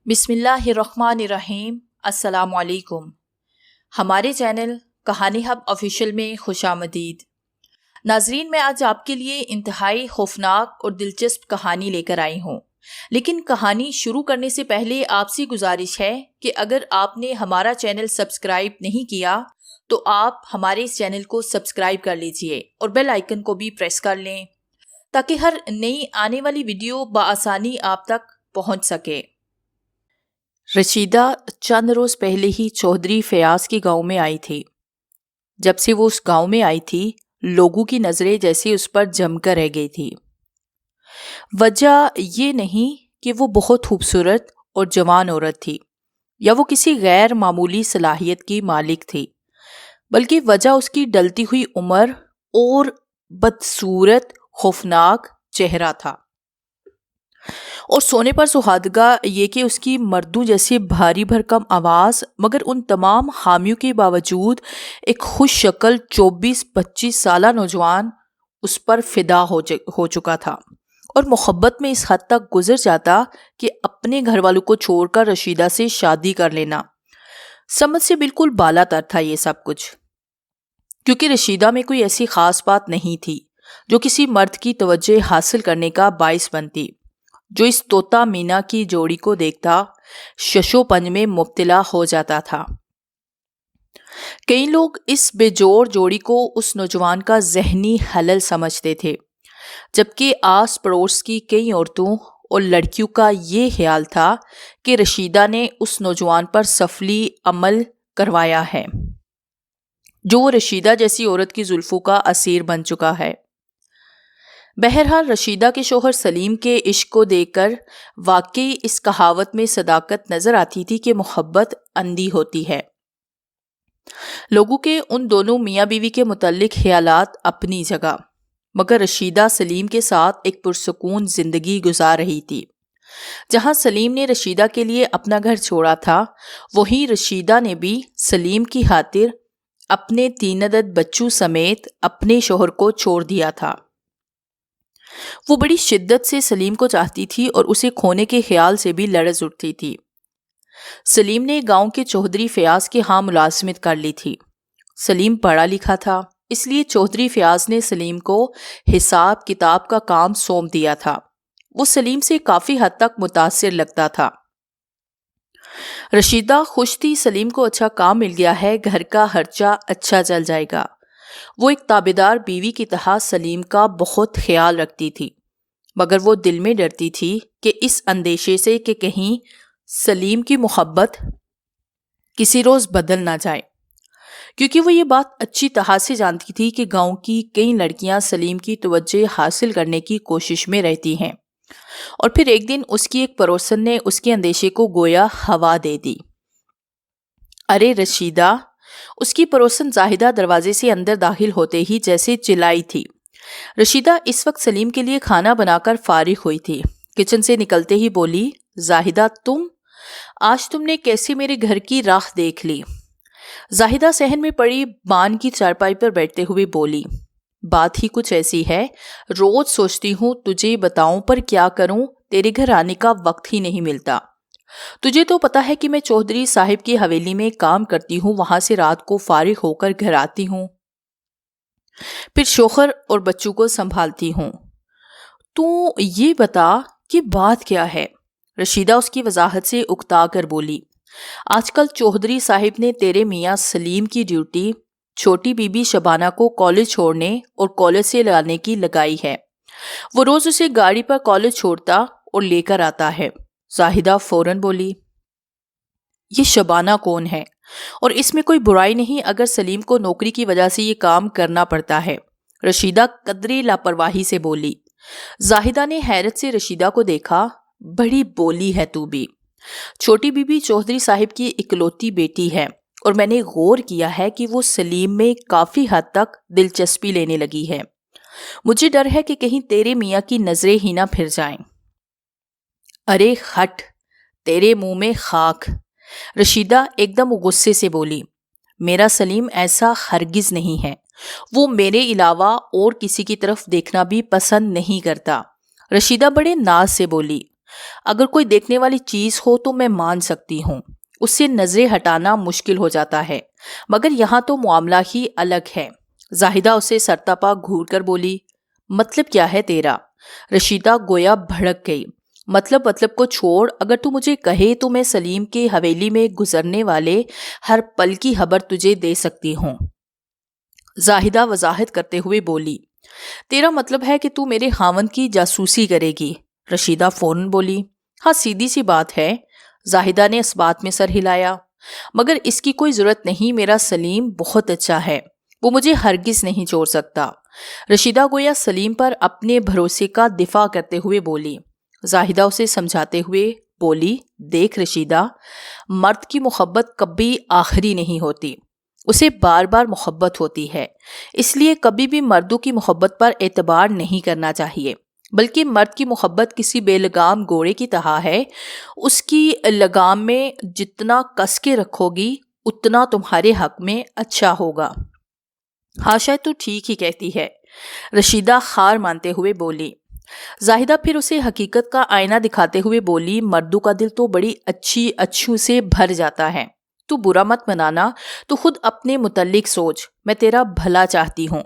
بسم اللہ الرحمن الرحیم۔ السلام علیکم۔ ہمارے چینل کہانی ہب آفیشیل میں خوش آمدید۔ ناظرین، میں آج آپ کے لیے انتہائی خوفناک اور دلچسپ کہانی لے کر آئی ہوں، لیکن کہانی شروع کرنے سے پہلے آپ سے گزارش ہے کہ اگر آپ نے ہمارا چینل سبسکرائب نہیں کیا تو آپ ہمارے اس چینل کو سبسکرائب کر لیجئے اور بیل آئیکن کو بھی پریس کر لیں تاکہ ہر نئی آنے والی ویڈیو بآسانی آپ تک پہنچ سکے۔ رشیدہ چند روز پہلے ہی چودھری فیاض کے گاؤں میں آئی تھی۔ جب سے وہ اس گاؤں میں آئی تھی، لوگوں کی نظریں جیسے اس پر جم کر رہ گئی تھی۔ وجہ یہ نہیں کہ وہ بہت خوبصورت اور جوان عورت تھی یا وہ کسی غیر معمولی صلاحیت کی مالک تھی، بلکہ وجہ اس کی ڈلتی ہوئی عمر اور بدصورت خوفناک چہرہ تھا، اور سونے پر سہادگا یہ کہ اس کی مردوں جیسی بھاری بھرکم آواز مگر ان تمام خامیوں کے باوجود ایک خوش شکل 24-25 سالہ نوجوان اس پر فدا ہو چکا تھا اور محبت میں اس حد تک گزر جاتا کہ اپنے گھر والوں کو چھوڑ کر رشیدہ سے شادی کر لینا۔ سمجھ سے بالکل بالا تر تھا یہ سب کچھ، کیونکہ رشیدہ میں کوئی ایسی خاص بات نہیں تھی جو کسی مرد کی توجہ حاصل کرنے کا باعث بنتی، جو اس طوطا مینا کی جوڑی کو دیکھتا ششو پنج میں مبتلا ہو جاتا تھا۔ کئی لوگ اس بے جوڑ جوڑی کو اس نوجوان کا ذہنی خلل سمجھتے تھے، جبکہ آس پڑوس کی کئی عورتوں اور لڑکیوں کا یہ خیال تھا کہ رشیدہ نے اس نوجوان پر سفلی عمل کروایا ہے، جو وہ رشیدہ جیسی عورت کی زلفوں کا اسیر بن چکا ہے۔ بہرحال رشیدہ کے شوہر سلیم کے عشق کو دیکھ کر واقعی اس کہاوت میں صداقت نظر آتی تھی کہ محبت اندھی ہوتی ہے۔ لوگوں کے ان دونوں میاں بیوی کے متعلق خیالات اپنی جگہ، مگر رشیدہ سلیم کے ساتھ ایک پرسکون زندگی گزار رہی تھی۔ جہاں سلیم نے رشیدہ کے لیے اپنا گھر چھوڑا تھا، وہیں رشیدہ نے بھی سلیم کی خاطر اپنے 3 عدد بچوں سمیت اپنے شوہر کو چھوڑ دیا تھا۔ وہ بڑی شدت سے سلیم کو چاہتی تھی اور اسے کھونے کے خیال سے بھی لرز اٹھتی تھی۔ سلیم نے گاؤں کے چودھری فیاض کے ہاں ملازمت کر لی تھی۔ سلیم پڑھا لکھا تھا، اس لیے چودھری فیاض نے سلیم کو حساب کتاب کا کام سونپ دیا تھا۔ وہ سلیم سے کافی حد تک متاثر لگتا تھا۔ رشیدہ خوش تھی، سلیم کو اچھا کام مل گیا ہے، گھر کا خرچہ اچھا چل جائے گا۔ وہ ایک تابعدار بیوی کی طرح سلیم کا بہت خیال رکھتی تھی، مگر وہ دل میں ڈرتی تھی کہ اس اندیشے سے کہ کہیں سلیم کی محبت کسی روز بدل نہ جائے، کیونکہ وہ یہ بات اچھی طرح سے جانتی تھی کہ گاؤں کی کئی لڑکیاں سلیم کی توجہ حاصل کرنے کی کوشش میں رہتی ہیں، اور پھر ایک دن اس کی ایک پڑوسن نے اس کے اندیشے کو گویا ہوا دے دی۔ ارے رشیدہ! اس کی پڑوسن زاہدہ دروازے سے اندر داخل ہوتے ہی جیسے چلائی تھی۔ رشیدہ اس وقت سلیم کے لیے کھانا بنا کر فارغ ہوئی تھی۔ کچن سے نکلتے ہی بولی، زاہدہ آج تم نے کیسے میرے گھر کی راہ دیکھ لی؟ زاہدہ صحن میں پڑی بان کی چارپائی پر بیٹھتے ہوئے بولی، بات ہی کچھ ایسی ہے، روز سوچتی ہوں تجھے بتاؤں پر کیا کروں، تیرے گھر آنے کا وقت ہی نہیں ملتا۔ تجھے تو پتا ہے کہ میں چودھری صاحب کی حویلی میں کام کرتی ہوں، وہاں سے رات کو فارغ ہو کر گھر آتی ہوں، پھر شوہر اور بچوں کو سنبھالتی ہوں۔ تو یہ بتا کہ بات کیا ہے؟ رشیدہ اس کی وضاحت سے اکتا کر بولی، آج کل چودھری صاحب نے تیرے میاں سلیم کی ڈیوٹی چھوٹی بی بی شبانہ کو کالج چھوڑنے اور کالج سے لانے کی لگائی ہے۔ وہ روز اسے گاڑی پر کالج چھوڑتا اور لے کر آتا ہے۔ زاہدہ فوراً بولی، یہ شبانہ کون ہے؟ اور اس میں کوئی برائی نہیں اگر سلیم کو نوکری کی وجہ سے یہ کام کرنا پڑتا ہے۔ رشیدہ قدرے لاپرواہی سے بولی۔ زاہدہ نے حیرت سے رشیدہ کو دیکھا، بڑی بولی ہے تو بھی۔ چھوٹی بی بی چودھری صاحب کی اکلوتی بیٹی ہے، اور میں نے غور کیا ہے کہ وہ سلیم میں کافی حد تک دلچسپی لینے لگی ہے۔ مجھے ڈر ہے کہ کہیں تیرے میاں کی نظریں ہی نہ پھر جائیں۔ ارے ہٹ، تیرے منہ میں خاک! رشیدہ ایک دم غصے سے بولی، میرا سلیم ایسا ہرگز نہیں ہے، وہ میرے علاوہ اور کسی کی طرف دیکھنا بھی پسند نہیں کرتا۔ رشیدہ بڑے ناز سے بولی، اگر کوئی دیکھنے والی چیز ہو تو میں مان سکتی ہوں، اس سے نظریں ہٹانا مشکل ہو جاتا ہے، مگر یہاں تو معاملہ ہی الگ ہے۔ زاہدہ اسے سرتاپا گھور کر بولی، مطلب کیا ہے تیرا؟ رشیدہ گویا بھڑک گئی۔ مطلب کو چھوڑ، اگر تو مجھے کہے تو میں سلیم کے حویلی میں گزرنے والے ہر پل کی خبر تجھے دے سکتی ہوں۔ زاہدہ وضاحت کرتے ہوئے بولی، تیرا مطلب ہے کہ تو میرے خاوند کی جاسوسی کرے گی؟ رشیدہ فوراً بولی، ہاں سیدھی سی بات ہے۔ زاہدہ نے اس بات میں سر ہلایا، مگر اس کی کوئی ضرورت نہیں، میرا سلیم بہت اچھا ہے، وہ مجھے ہرگز نہیں چھوڑ سکتا۔ رشیدہ گویا سلیم پر اپنے بھروسے کا دفاع کرتے ہوئے بولی۔ زاہدہ اسے سمجھاتے ہوئے بولی، دیکھ رشیدہ، مرد کی محبت کبھی آخری نہیں ہوتی، اسے بار بار محبت ہوتی ہے، اس لیے کبھی بھی مردوں کی محبت پر اعتبار نہیں کرنا چاہیے، بلکہ مرد کی محبت کسی بے لگام گھوڑے کی طرح ہے، اس کی لگام میں جتنا کس کے رکھو گی اتنا تمہارے حق میں اچھا ہوگا۔ ہاں شاید تو ٹھیک ہی کہتی ہے، رشیدہ خار مانتے ہوئے بولی۔ زاہدہ پھر اسے حقیقت کا آئینہ دکھاتے ہوئے بولی، مردوں کا دل تو بڑی اچھی اچھوں سے بھر جاتا ہے، تو برا مت منانا، تو خود اپنے متعلق سوچ، میں تیرا بھلا چاہتی ہوں۔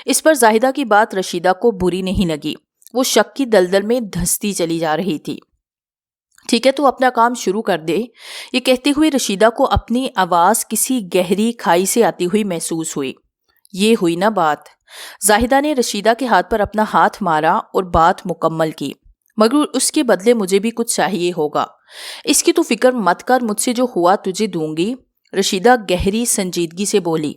اس پر زاہدہ کی بات رشیدہ کو بری نہیں لگی، وہ شک کی دلدل میں دھستی چلی جا رہی تھی۔ ٹھیک ہے تو اپنا کام شروع کر دے، یہ کہتے ہوئے رشیدہ کو اپنی آواز کسی گہری کھائی سے آتی ہوئی محسوس ہوئی۔ یہ ہوئی نا بات۔ زاہدہ نے رشیدہ کے ہاتھ پر اپنا ہاتھ مارا اور بات مکمل کی، مگر اس کے بدلے مجھے بھی کچھ چاہیے ہوگا، اس کی تو فکر مت کر، مجھ سے جو ہوا تجھے دوں گی، رشیدہ گہری سنجیدگی سے بولی۔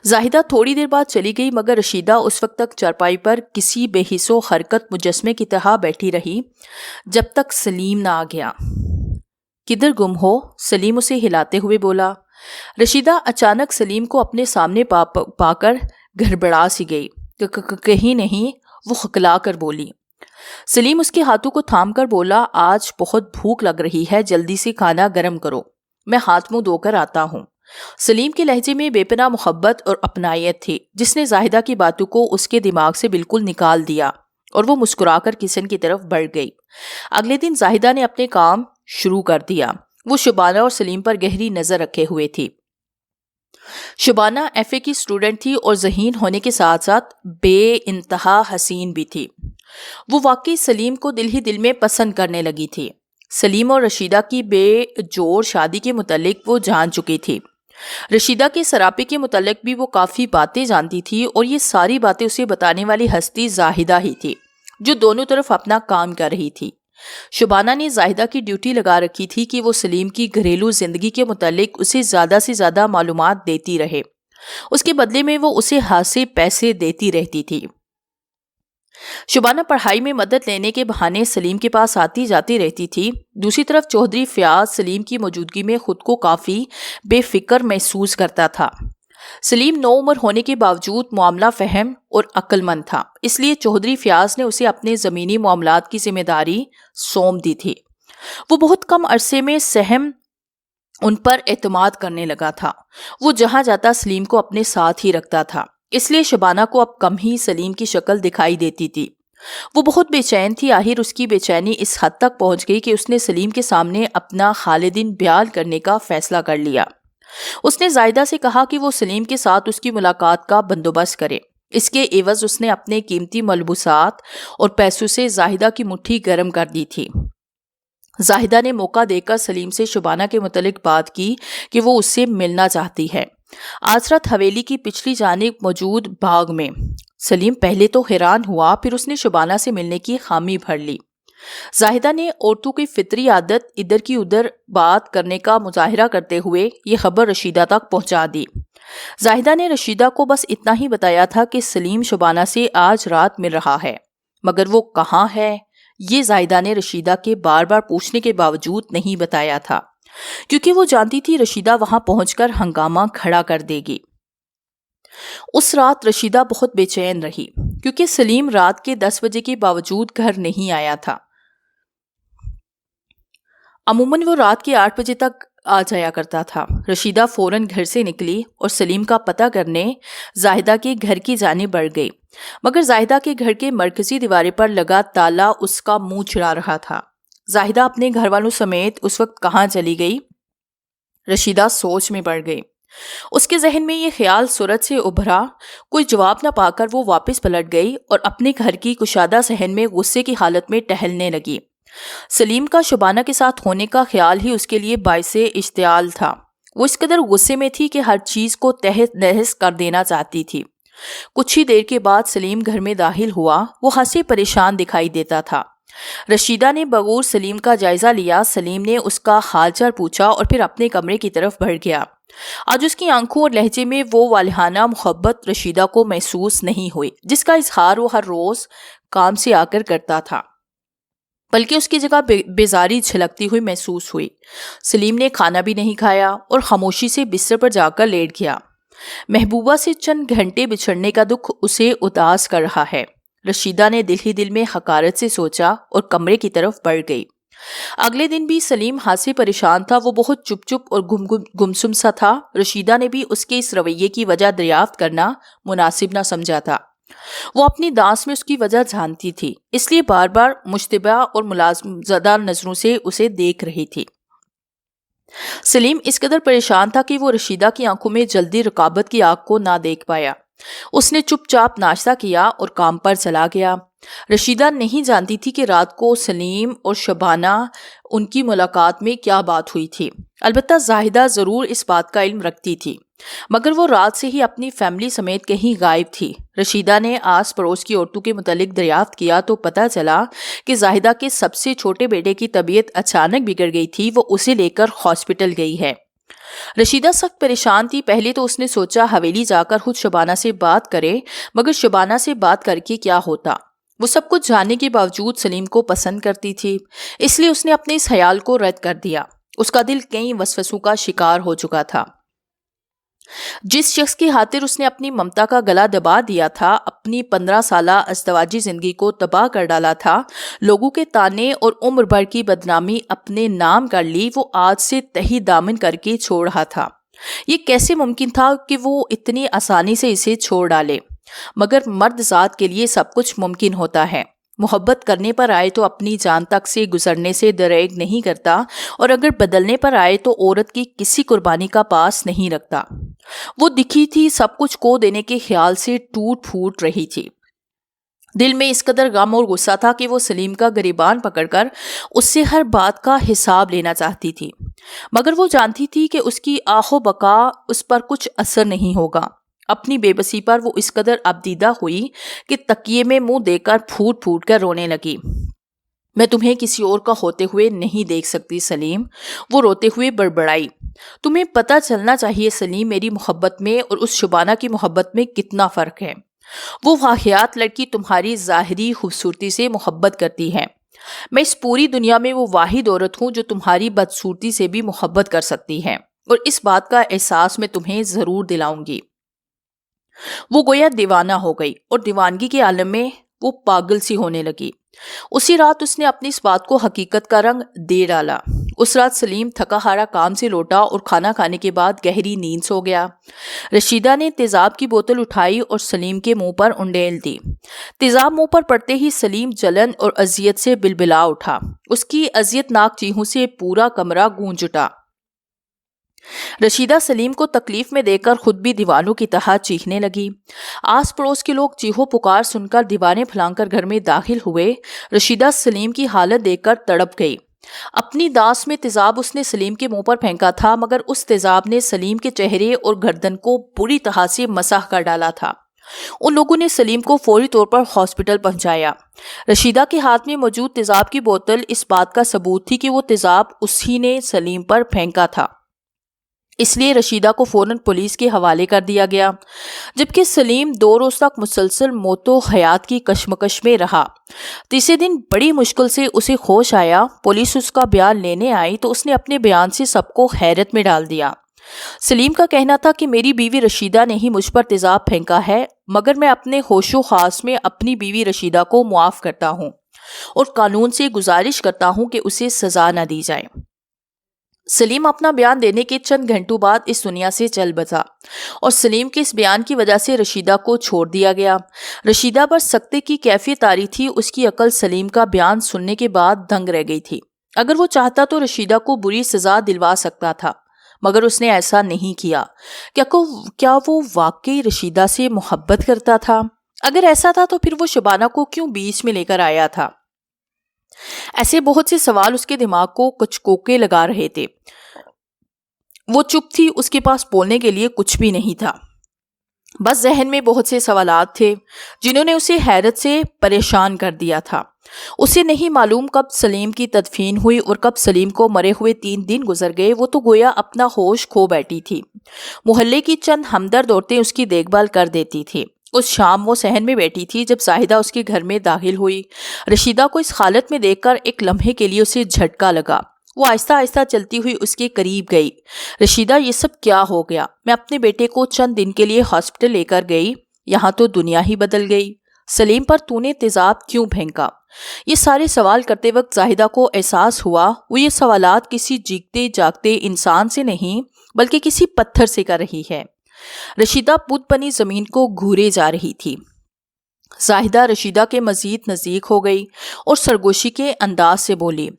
زاہدہ تھوڑی دیر بعد چلی گئی، مگر رشیدہ اس وقت تک چارپائی پر کسی بے حس و حرکت مجسمے کی طرح بیٹھی رہی جب تک سلیم نہ آ گیا۔ کدھر گم ہو؟ سلیم اسے ہلاتے ہوئے بولا۔ رشیدہ اچانک سلیم کو اپنے سامنے پا کر گھڑبڑا سی گئی۔ کہیں نہیں، وہ ہکلا کر بولی۔ سلیم اس کے ہاتھوں کو تھام کر بولا، آج بہت بھوک لگ رہی ہے، جلدی سے کھانا گرم کرو، میں ہاتھ منہ دھو کر آتا ہوں۔ سلیم کے لہجے میں بے پناہ محبت اور اپنائیت تھی، جس نے زاہدہ کی باتوں کو اس کے دماغ سے بالکل نکال دیا، اور وہ مسکرا کر کچن کی طرف بڑھ گئی۔ اگلے دن زاہدہ نے اپنے کام شروع کر دیا۔ وہ شبانہ اور سلیم پر گہری نظر رکھے ہوئے تھی۔ شبانہ ایف اے کی اسٹوڈنٹ تھی اور ذہین ہونے کے ساتھ ساتھ بے انتہا حسین بھی تھی۔ وہ واقعی سلیم کو دل ہی دل میں پسند کرنے لگی تھی۔ سلیم اور رشیدہ کی بے جوڑ شادی کے متعلق وہ جان چکی تھی۔ رشیدہ کے سراپے کے متعلق بھی وہ کافی باتیں جانتی تھی، اور یہ ساری باتیں اسے بتانے والی ہستی زاہدہ ہی تھی، جو دونوں طرف اپنا کام کر رہی تھی۔ شبانہ نے زاہدہ کی ڈیوٹی لگا رکھی تھی کہ وہ سلیم کی گھریلو زندگی کے متعلق اسے زیادہ سے زیادہ معلومات دیتی رہے، اس کے بدلے میں وہ اسے ہاتھ سے پیسے دیتی رہتی تھی۔ شبانہ پڑھائی میں مدد لینے کے بہانے سلیم کے پاس آتی جاتی رہتی تھی۔ دوسری طرف چودھری فیاض سلیم کی موجودگی میں خود کو کافی بے فکر محسوس کرتا تھا۔ سلیم نو عمر ہونے کے باوجود معاملہ فہم اور عقل مند تھا، اس لیے چودھری فیاض نے اسے اپنے زمینی معاملات کی ذمہ داری سونپ دی تھی۔ وہ بہت کم عرصے میں سہم ان پر اعتماد کرنے لگا تھا۔ وہ جہاں جاتا سلیم کو اپنے ساتھ ہی رکھتا تھا، اس لیے شبانہ کو اب کم ہی سلیم کی شکل دکھائی دیتی تھی۔ وہ بہت بے چین تھی۔ آخر اس کی بے چینی اس حد تک پہنچ گئی کہ اس نے سلیم کے سامنے اپنا خالدین بیان کرنے کا فیصلہ کر لیا۔ اس نے زاہدہ سے کہا کہ وہ سلیم کے ساتھ اس کی ملاقات کا بندوبست کرے۔ اس کے عوض اس نے اپنے قیمتی ملبوسات اور پیسوں سے زاہدہ کی مٹھی گرم کر دی تھی۔ زاہدہ نے موقع دے کر سلیم سے شبانہ کے متعلق بات کی کہ وہ اس سے ملنا چاہتی ہے، آج رات حویلی کی پچھلی جانب موجود باغ میں۔ سلیم پہلے تو حیران ہوا، پھر اس نے شبانہ سے ملنے کی خامی بھر لی۔ زاہدہ نے عورتوں کی فطری عادت ادھر کی ادھر بات کرنے کا مظاہرہ کرتے ہوئے یہ خبر رشیدہ تک پہنچا دی۔ زاہدہ نے رشیدہ کو بس اتنا ہی بتایا تھا کہ سلیم شبانہ سے آج رات مل رہا ہے، مگر وہ کہاں ہے یہ زاہدہ نے رشیدہ کے بار بار پوچھنے کے باوجود نہیں بتایا تھا، کیونکہ وہ جانتی تھی رشیدہ وہاں پہنچ کر ہنگامہ کھڑا کر دے گی۔ اس رات رشیدہ بہت بے چین رہی، کیونکہ سلیم رات کے 10 بجے کے باوجود گھر نہیں آیا تھا۔ عموماً وہ رات کے 8 بجے تک آ جایا کرتا تھا۔ رشیدہ فوراً گھر سے نکلی اور سلیم کا پتہ کرنے زاہدہ کے گھر کی جانب بڑھ گئی، مگر زاہدہ کے گھر کے مرکزی دیوارے پر لگا تالا اس کا منہ چڑھا رہا تھا۔ زاہدہ اپنے گھر والوں سمیت اس وقت کہاں چلی گئی؟ رشیدہ سوچ میں پڑ گئی۔ اس کے ذہن میں یہ خیال سرعت سے ابھرا۔ کوئی جواب نہ پا کر وہ واپس پلٹ گئی اور اپنے گھر کی کشادہ صحن میں غصے کی حالت میں ٹہلنے لگی۔ سلیم کا شبانہ کے ساتھ ہونے کا خیال ہی اس کے لیے باعث اشتعال تھا۔ وہ اس قدر غصے میں تھی کہ ہر چیز کو تہس نہس کر دینا چاہتی تھی۔ کچھ ہی دیر کے بعد سلیم گھر میں داخل ہوا۔ وہ ہنسے پریشان دکھائی دیتا تھا۔ رشیدہ نے بغور سلیم کا جائزہ لیا۔ سلیم نے اس کا حال چال پوچھا اور پھر اپنے کمرے کی طرف بڑھ گیا۔ آج اس کی آنکھوں اور لہجے میں وہ والہانہ محبت رشیدہ کو محسوس نہیں ہوئی جس کا اظہار وہ ہر روز کام سے آ کر کرتا تھا، بلکہ اس کی جگہ بیزاری جھلکتی ہوئی محسوس ہوئی۔ سلیم نے کھانا بھی نہیں کھایا اور خاموشی سے بستر پر جا کر لیٹ گیا۔ محبوبہ سے چند گھنٹے بچھڑنے کا دکھ اسے اداس کر رہا ہے۔ رشیدہ نے دل ہی دل میں حقارت سے سوچا اور کمرے کی طرف بڑھ گئی۔ اگلے دن بھی سلیم ہاتھ سے پریشان تھا۔ وہ بہت چپ چپ اور گمسم سا تھا۔ رشیدہ نے بھی اس کے اس رویے کی وجہ دریافت کرنا مناسب نہ سمجھا تھا۔ وہ اپنی دانس میں اس کی وجہ جانتی تھی، اس لیے بار بار مشتبہ اور ملازم زدہ نظروں سے اسے دیکھ رہی تھی۔ سلیم اس قدر پریشان تھا کہ وہ رشیدہ کی آنکھوں میں جلدی رقابت کی آگ کو نہ دیکھ پایا۔ اس نے چپ چاپ ناشتہ کیا اور کام پر چلا گیا۔ رشیدہ نہیں جانتی تھی کہ رات کو سلیم اور شبانہ ان کی ملاقات میں کیا بات ہوئی تھی۔ البتہ زاہدہ ضرور اس بات کا علم رکھتی تھی، مگر وہ رات سے ہی اپنی فیملی سمیت کہیں غائب تھی۔ رشیدہ نے آس پڑوس کی عورتوں کے متعلق دریافت کیا تو پتہ چلا کہ زاہدہ کے سب سے چھوٹے بیٹے کی طبیعت اچانک بگڑ گئی تھی۔ وہ اسے لے کر ہاسپٹل گئی ہے۔ رشیدہ سخت پریشان تھی۔ پہلے تو اس نے سوچا حویلی جا کر خود شبانہ سے بات کرے، مگر شبانہ سے بات کر کے کیا ہوتا؟ وہ سب کچھ جاننے کے باوجود سلیم کو پسند کرتی تھی، اس لیے اس نے اپنے اس خیال کو رد کر دیا۔ اس کا دل کئی وسوسوں کا شکار ہو چکا تھا۔ جس شخص کی خاطر اس نے اپنی ممتا کا گلا دبا دیا تھا، اپنی 15 سالہ ازدواجی زندگی کو تباہ کر ڈالا تھا، لوگوں کے تانے اور عمر بھر کی بدنامی اپنے نام کر لی، وہ آج سے تہی دامن کر کے چھوڑ رہا تھا۔ یہ کیسے ممکن تھا کہ وہ اتنی آسانی سے اسے چھوڑ ڈالے؟ مگر مرد ذات کے لیے سب کچھ ممکن ہوتا ہے۔ محبت کرنے پر آئے تو اپنی جان تک سے گزرنے سے دریغ نہیں کرتا، اور اگر بدلنے پر آئے تو عورت کی کسی قربانی کا پاس نہیں رکھتا۔ وہ دکھی تھی، سب کچھ کو دینے کے خیال سے ٹوٹ پھوٹ رہی تھی۔ دل میں اس قدر غم اور غصہ تھا کہ وہ سلیم کا گریبان پکڑ کر اس سے ہر بات کا حساب لینا چاہتی تھی، مگر وہ جانتی تھی کہ اس کی آہ و بکا اس پر کچھ اثر نہیں ہوگا۔ اپنی بے بسی پر وہ اس قدر ابدیدہ ہوئی کہ تکیے میں منہ دے کر پھوٹ پھوٹ کر رونے لگی۔ میں تمہیں کسی اور کا ہوتے ہوئے نہیں دیکھ سکتی سلیم، وہ روتے ہوئے بڑبڑائی۔ تمہیں پتہ چلنا چاہیے سلیم، میری محبت میں اور اس شبانہ کی محبت میں کتنا فرق ہے۔ وہ واحد لڑکی تمہاری ظاہری خوبصورتی سے محبت کرتی ہے، میں اس پوری دنیا میں وہ واحد عورت ہوں جو تمہاری بدصورتی سے بھی محبت کر سکتی ہے، اور اس بات کا احساس میں تمہیں ضرور دلاؤں گی۔ وہ گویا دیوانہ ہو گئی اور دیوانگی کے عالم میں وہ پاگل سی ہونے لگی۔ اسی رات اس نے اپنی اس بات کو حقیقت کا رنگ دے ڈالا۔ اس رات سلیم تھکا ہارا کام سے لوٹا اور کھانا کھانے کے بعد گہری نیند سو گیا۔ رشیدہ نے تیزاب کی بوتل اٹھائی اور سلیم کے منہ پر انڈیل دی۔ تیزاب منہ پر پڑتے ہی سلیم جلن اور اذیت سے بلبلا اٹھا۔ اس کی اذیت ناک چیخوں سے پورا کمرہ گونج اٹھا۔ رشیدہ سلیم کو تکلیف میں دے کر خود بھی دیوانوں کی طرح چیخنے لگی۔ آس پڑوس کے لوگ چیخو پکار سن کر دیوانے پھلانگ کر گھر میں داخل ہوئے۔ رشیدہ سلیم کی حالت دیکھ کر تڑپ گئی۔ اپنی دانس میں تیزاب اس نے سلیم کے منہ پر پھینکا تھا، مگر اس تیزاب نے سلیم کے چہرے اور گردن کو بری طرح سے مسح کر ڈالا تھا۔ ان لوگوں نے سلیم کو فوری طور پر ہاسپٹل پہنچایا۔ رشیدہ کے ہاتھ میں موجود تیزاب کی بوتل اس بات کا ثبوت تھی کہ وہ تیزاب اسی نے سلیم پر پھینکا تھا، اس لیے رشیدہ کو فوراً پولیس کے حوالے کر دیا گیا، جبکہ سلیم 2 روز تک مسلسل موت و حیات کی کشمکش میں رہا۔ تیسرے دن بڑی مشکل سے اسے ہوش آیا۔ پولیس اس کا بیان لینے آئی تو اس نے اپنے بیان سے سب کو حیرت میں ڈال دیا۔ سلیم کا کہنا تھا کہ میری بیوی رشیدہ نے ہی مجھ پر تیزاب پھینکا ہے، مگر میں اپنے ہوش و خاص میں اپنی بیوی رشیدہ کو معاف کرتا ہوں اور قانون سے گزارش کرتا ہوں کہ اسے سزا نہ دی جائے۔ سلیم اپنا بیان دینے کے چند گھنٹوں بعد اس دنیا سے چل بسا اور سلیم کے اس بیان کی وجہ سے رشیدہ کو چھوڑ دیا گیا۔ رشیدہ پر سکتے کی کیفیت آ رہی تھی، اس کی عقل سلیم کا بیان سننے کے بعد دنگ رہ گئی تھی۔ اگر وہ چاہتا تو رشیدہ کو بری سزا دلوا سکتا تھا، مگر اس نے ایسا نہیں کیا۔ کیا وہ واقعی رشیدہ سے محبت کرتا تھا؟ اگر ایسا تھا تو پھر وہ شبانہ کو کیوں بیچ میں لے کر آیا تھا؟ ایسے بہت سے سوال اس کے دماغ کو کچکوکے لگا رہے تھے۔ وہ چپ تھی، اس کے پاس بولنے کے لیے کچھ بھی نہیں تھا۔ بس ذہن میں بہت سے سوالات تھے جنہوں نے اسے حیرت سے پریشان کر دیا تھا۔ اسے نہیں معلوم کب سلیم کی تدفین ہوئی اور کب سلیم کو مرے ہوئے 3 دن گزر گئے۔ وہ تو گویا اپنا ہوش کھو بیٹھی تھی۔ محلے کی چند ہمدرد عورتیں اس کی دیکھ بھال کر دیتی تھی۔ اس شام وہ صحن میں بیٹھی تھی جب زاہدہ اس کے گھر میں داخل ہوئی۔ رشیدہ کو اس حالت میں دیکھ کر ایک لمحے کے لیے اسے جھٹکا لگا۔ وہ آہستہ آہستہ چلتی ہوئی اس کے قریب گئی۔ رشیدہ، یہ سب کیا ہو گیا؟ میں اپنے بیٹے کو چند دن کے لیے ہاسپٹل لے کر گئی، یہاں تو دنیا ہی بدل گئی۔ سلیم پر تو نے تیزاب کیوں پھینکا؟ یہ سارے سوال کرتے وقت زاہدہ کو احساس ہوا وہ یہ سوالات کسی جیتے جاگتے انسان سے نہیں بلکہ کسی پتھر سے کر رہی ہے۔ رشیدہ بت بنی زمین کو گھورے جا رہی تھی۔ زاہدہ رشیدہ کے مزید نزدیک ہو گئی اور سرگوشی کے انداز سے بولی،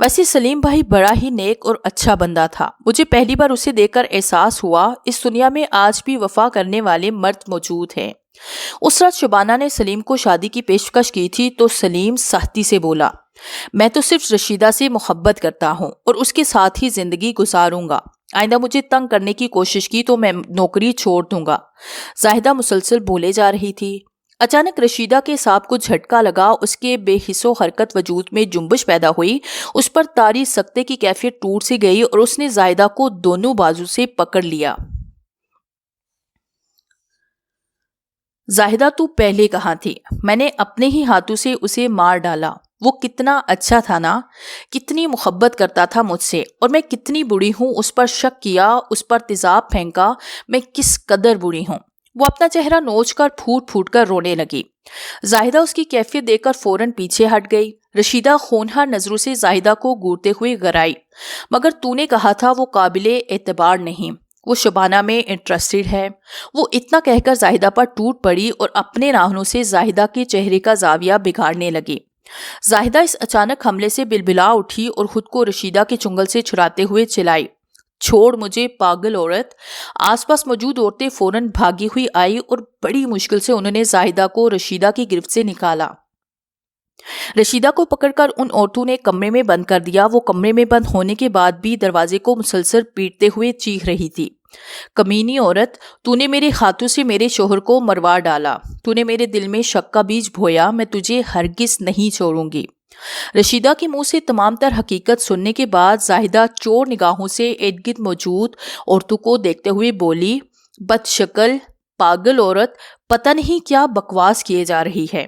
ویسے سلیم بھائی بڑا ہی نیک اور اچھا بندہ تھا۔ مجھے پہلی بار اسے دیکھ کر احساس ہوا اس دنیا میں آج بھی وفا کرنے والے مرد موجود ہیں۔ اس رات شبانہ نے سلیم کو شادی کی پیشکش کی تھی تو سلیم سختی سے بولا، میں تو صرف رشیدہ سے محبت کرتا ہوں اور اس کے ساتھ ہی زندگی گزاروں گا۔ آئندہ مجھے تنگ کرنے کی کوشش کی تو میں نوکری چھوڑ دوں گا۔ زاہدہ مسلسل بولے جا رہی تھی۔ اچانک رشیدہ کے سانپ کو جھٹکا لگا، اس کے بے حس و حرکت وجود میں جنبش پیدا ہوئی، اس پر طاری سکتے کی کیفیت ٹوٹ سی گئی اور اس نے زاہدہ کو دونوں بازو سے پکڑ لیا۔ زاہدہ، تو پہلے کہاں تھی؟ میں نے اپنے ہی ہاتھوں سے اسے مار ڈالا۔ وہ کتنا اچھا تھا نا، کتنی محبت کرتا تھا مجھ سے، اور میں کتنی بری ہوں، اس پر شک کیا، اس پر تیزاب پھینکا، میں کس قدر بری ہوں۔ وہ اپنا چہرہ نوچ کر پھوٹ پھوٹ کر رونے لگی۔ زاہدہ اس کی کیفیت دیکھ کر فوراً پیچھے ہٹ گئی۔ رشیدہ خونہار نظروں سے زاہدہ کو گورتے ہوئے گرائی، مگر تو نے کہا تھا وہ قابل اعتبار نہیں، وہ شبانہ میں انٹرسٹڈ ہے۔ وہ اتنا کہہ کر زاہدہ پر ٹوٹ پڑی اور اپنے ناخنوں سے زاہدہ کے چہرے کا زاویہ بگاڑنے لگی۔ زاہدہ اس اچانک حملے سے بلبلا اٹھی اور خود کو رشیدہ کے چنگل سے چھڑاتے ہوئے چلائی، چھوڑ مجھے پاگل عورت۔ آس پاس موجود عورتیں فوراً بھاگی ہوئی آئی اور بڑی مشکل سے انہوں نے زاہدہ کو رشیدہ کی گرفت سے نکالا۔ رشیدہ کو پکڑ کر ان عورتوں نے کمرے میں بند کر دیا۔ وہ کمرے میں بند ہونے کے بعد بھی دروازے کو مسلسل پیٹتے ہوئے چیخ رہی تھی، کمینی عورت، تو نے میرے ہاتھوں سے میرے شوہر کو مروا ڈالا، تو نے میرے دل میں شک کا بیج بویا، میں تجھے ہرگز نہیں چھوڑوں گی۔ رشیدہ کے منہ سے تمام تر حقیقت سننے کے بعد زاہدہ چور نگاہوں سے ارد گرد موجود عورتوں کو دیکھتے ہوئے بولی، بد شکل پاگل عورت، پتہ نہیں کیا بکواس کیے جا رہی ہے۔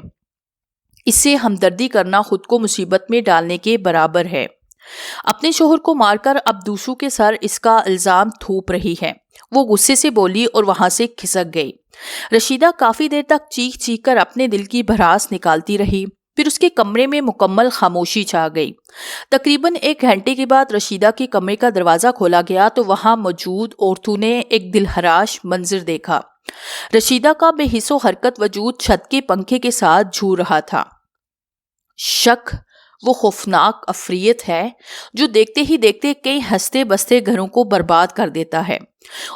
اس سے ہمدردی کرنا خود کو مصیبت میں ڈالنے کے برابر ہے۔ اپنے شوہر کو مار کر اب دوسروں کے سر اس کا الزام تھوپ رہی ہے۔ وہ غصے سے بولی اور وہاں سے کھسک گئی۔ رشیدہ کافی دیر تک چیخ چیخ کر اپنے دل کی بھڑاس نکالتی رہی، پھر اس کے کمرے میں مکمل خاموشی چھا گئی۔ تقریباً 1 گھنٹے کے بعد رشیدہ کے کمرے کا دروازہ کھولا گیا تو وہاں موجود عورتوں نے ایک دلہراش منظر دیکھا۔ رشیدہ کا بے حس و حرکت وجود چھت کے پنکھے کے ساتھ جھول رہا تھا۔ شک وہ خوفناک عفریت ہے جو دیکھتے ہی دیکھتے کئی ہنستے بستے گھروں کو برباد کر دیتا ہے،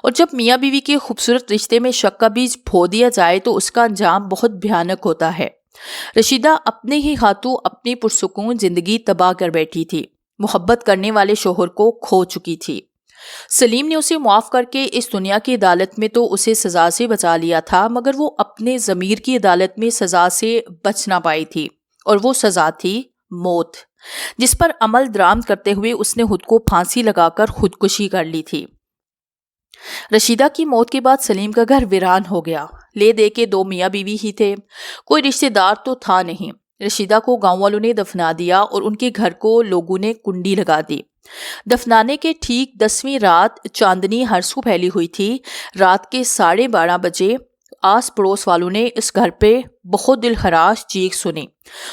اور جب میاں بیوی کے خوبصورت رشتے میں شک کا بیج بو دیا جائے تو اس کا انجام بہت بھیانک ہوتا ہے۔ رشیدہ اپنے ہی ہاتھوں اپنی پرسکون زندگی تباہ کر بیٹھی تھی، محبت کرنے والے شوہر کو کھو چکی تھی۔ سلیم نے اسے معاف کر کے اس دنیا کی عدالت میں تو اسے سزا سے بچا لیا تھا، مگر وہ اپنے ضمیر کی عدالت میں سزا سے بچ نہ پائی تھی، اور وہ سزا تھی موت، جس پر عمل درآمد کرتے ہوئے اس نے خود کو پھانسی لگا کر خودکشی کر لی تھی۔ رشیدہ کی موت کے بعد سلیم کا گھر ویران ہو گیا۔ لے دے کے 2 میاں بیوی ہی تھے، کوئی رشتہ دار تو تھا نہیں۔ رشیدہ کو گاؤں والوں نے دفنا دیا اور ان کے گھر کو لوگوں نے کنڈی لگا دی۔ دفنانے کے ٹھیک 10ویں رات چاندنی ہر سو پھیلی ہوئی تھی۔ رات کے 12:30 بجے آس پڑوس والوں نے اس گھر پہ بہت دل خراش چیخ سنی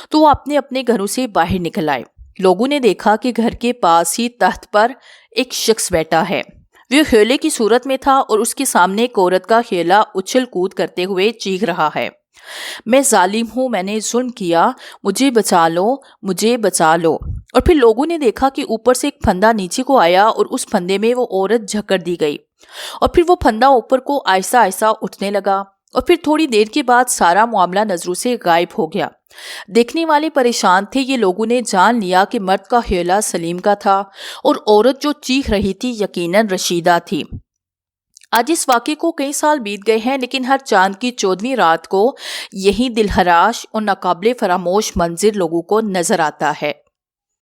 تو وہ اپنے اپنے گھروں سے باہر نکل آئے۔ لوگوں نے دیکھا کہ گھر کے پاس ہی تخت پر ایک شخص بیٹھا ہے۔ وہ ہیولے کی صورت میں تھا اور اس کے سامنے ایک عورت کا ہیلا اچھل کود کرتے ہوئے چیخ رہا ہے، میں ظالم ہوں، میں نے ظلم کیا، مجھے بچا لو، مجھے بچا لو۔ اور پھر لوگوں نے دیکھا کہ اوپر سے ایک پھندا نیچے کو آیا اور اس پھندے میں وہ عورت جھکڑ دی گئی، اور پھر وہ پھندا اوپر کو آہستہ آہستہ اٹھنے لگا، اور پھر تھوڑی دیر کے بعد سارا معاملہ نظروں سے غائب ہو گیا۔ دیکھنے والے پریشان تھے، یہ لوگوں نے جان لیا کہ مرد کا ہیلا سلیم کا تھا اور عورت جو چیخ رہی تھی یقیناً رشیدہ تھی۔ آج اس واقعے کو کئی سال بیت گئے ہیں، لیکن ہر چاند کی 14ویں رات کو یہی دلہراش اور ناقابل فراموش منظر لوگوں کو نظر آتا ہے۔